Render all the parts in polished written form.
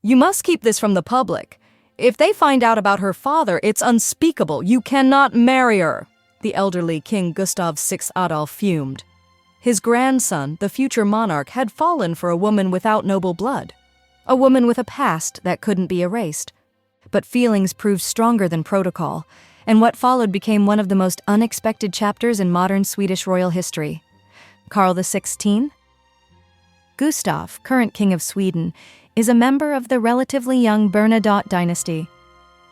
"You must keep this from the public. If they find out about her father, it's unspeakable. You cannot marry her." The elderly King Gustaf VI Adolf fumed. His grandson, the future monarch, had fallen for a woman without noble blood, a woman with a past that couldn't be erased. But feelings proved stronger than protocol, and what followed became one of the most unexpected chapters in modern Swedish royal history. Carl XVI? Gustaf, current King of Sweden, is a member of the relatively young Bernadotte dynasty.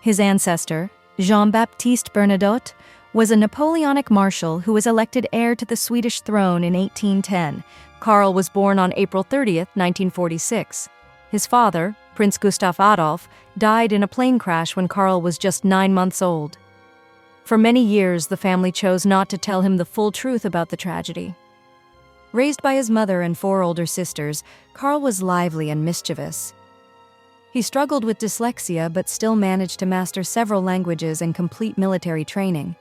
His ancestor, Jean-Baptiste Bernadotte, was a Napoleonic marshal who was elected heir to the Swedish throne in 1810. Carl was born on April 30th, 1946. His father, Prince Gustaf Adolf, died in a plane crash when Carl was just 9 months old. For many years, the family chose not to tell him the full truth about the tragedy. Raised by his mother and 4 older sisters, Carl was lively and mischievous. He struggled with dyslexia but still managed to master several languages and complete military training.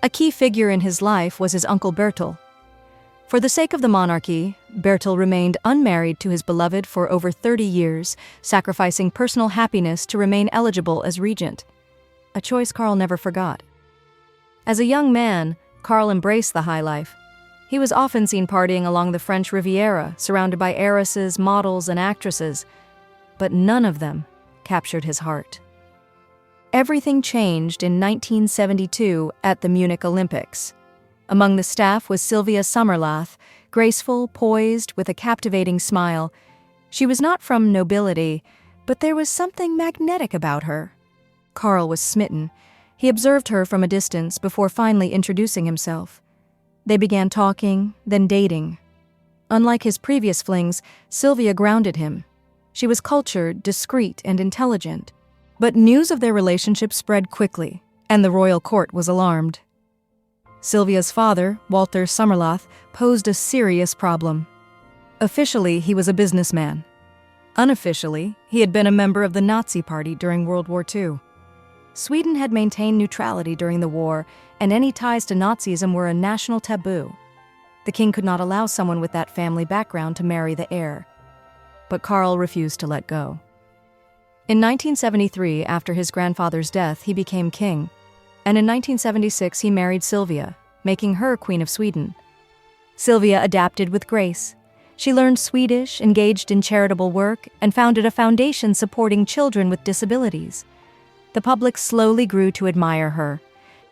A key figure in his life was his uncle Bertil. For the sake of the monarchy, Bertil remained unmarried to his beloved for over 30 years, sacrificing personal happiness to remain eligible as regent, a choice Carl never forgot. As a young man, Carl embraced the high life. He was often seen partying along the French Riviera, surrounded by heiresses, models, and actresses, but none of them captured his heart. Everything changed in 1972 at the Munich Olympics. Among the staff was Silvia Sommerlath, graceful, poised, with a captivating smile. She was not from nobility, but there was something magnetic about her. Carl was smitten. He observed her from a distance before finally introducing himself. They began talking, then dating. Unlike his previous flings, Silvia grounded him. She was cultured, discreet, and intelligent. But news of their relationship spread quickly, and the royal court was alarmed. Silvia's father, Walter Sommerlath, posed a serious problem. Officially, he was a businessman. Unofficially, he had been a member of the Nazi Party during World War II. Sweden had maintained neutrality during the war, and any ties to Nazism were a national taboo. The king could not allow someone with that family background to marry the heir. But Carl refused to let go. In 1973, after his grandfather's death, he became king, and in 1976 he married Silvia, making her Queen of Sweden. Silvia adapted with grace. She learned Swedish, engaged in charitable work, and founded a foundation supporting children with disabilities. The public slowly grew to admire her.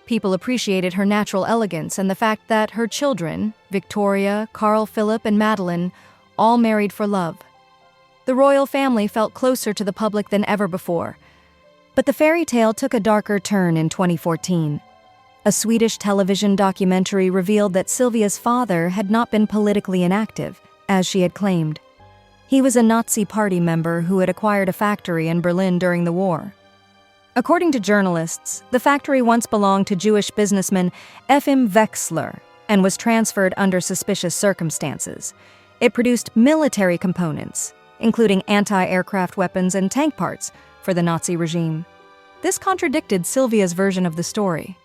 People appreciated her natural elegance and the fact that her children, Victoria, Carl Philip, and Madeline, all married for love. The royal family felt closer to the public than ever before. But the fairy tale took a darker turn in 2014. A Swedish television documentary revealed that Silvia's father had not been politically inactive, as she had claimed. He was a Nazi Party member who had acquired a factory in Berlin during the war. According to journalists, the factory once belonged to Jewish businessman Efim Wexler and was transferred under suspicious circumstances. It produced military components, including anti-aircraft weapons and tank parts, for the Nazi regime. This contradicted Silvia's version of the story.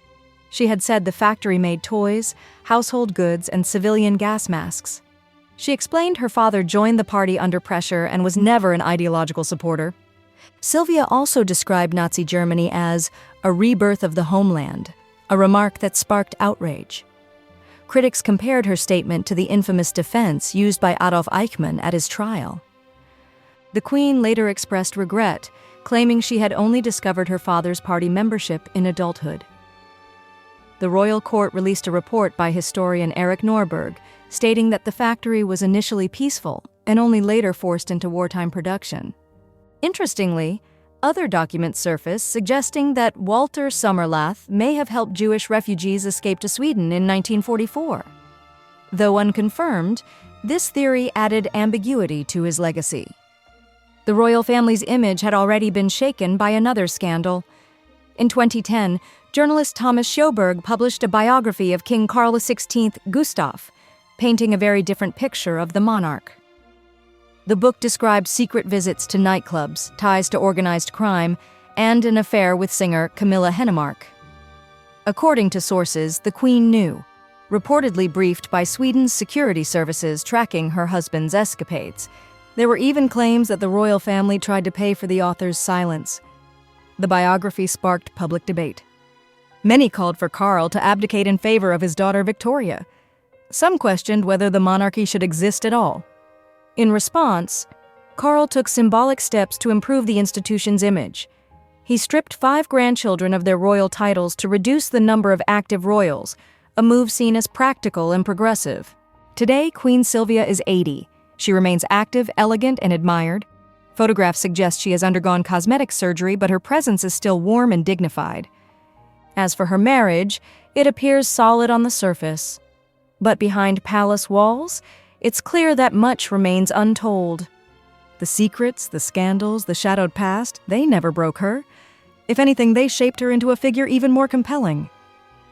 She had said the factory made toys, household goods, and civilian gas masks. She explained her father joined the party under pressure and was never an ideological supporter. Silvia also described Nazi Germany as a rebirth of the homeland, a remark that sparked outrage. Critics compared her statement to the infamous defense used by Adolf Eichmann at his trial. The Queen later expressed regret, claiming she had only discovered her father's party membership in adulthood. The royal court released a report by historian Eric Norberg, stating that the factory was initially peaceful and only later forced into wartime production. Interestingly, other documents surfaced suggesting that Walter Sommerlath may have helped Jewish refugees escape to Sweden in 1944. Though unconfirmed, this theory added ambiguity to his legacy. The royal family's image had already been shaken by another scandal. In 2010, journalist Thomas Sjoberg published a biography of King Carl XVI Gustaf, painting a very different picture of the monarch. The book described secret visits to nightclubs, ties to organized crime, and an affair with singer Camilla Hennemark. According to sources, the Queen knew, reportedly briefed by Sweden's security services tracking her husband's escapades. There were even claims that the royal family tried to pay for the author's silence. The biography sparked public debate. Many called for Karl to abdicate in favor of his daughter Victoria. Some questioned whether the monarchy should exist at all. In response, Karl took symbolic steps to improve the institution's image. He stripped 5 grandchildren of their royal titles to reduce the number of active royals, a move seen as practical and progressive. Today, Queen Silvia is 80. She remains active, elegant, and admired. Photographs suggest she has undergone cosmetic surgery, but her presence is still warm and dignified. As for her marriage, it appears solid on the surface. But behind palace walls, it's clear that much remains untold. The secrets, the scandals, the shadowed past, they never broke her. If anything, they shaped her into a figure even more compelling.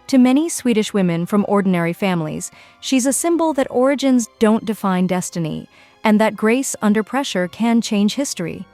To many Swedish women from ordinary families, she's a symbol that origins don't define destiny, and that grace under pressure can change history.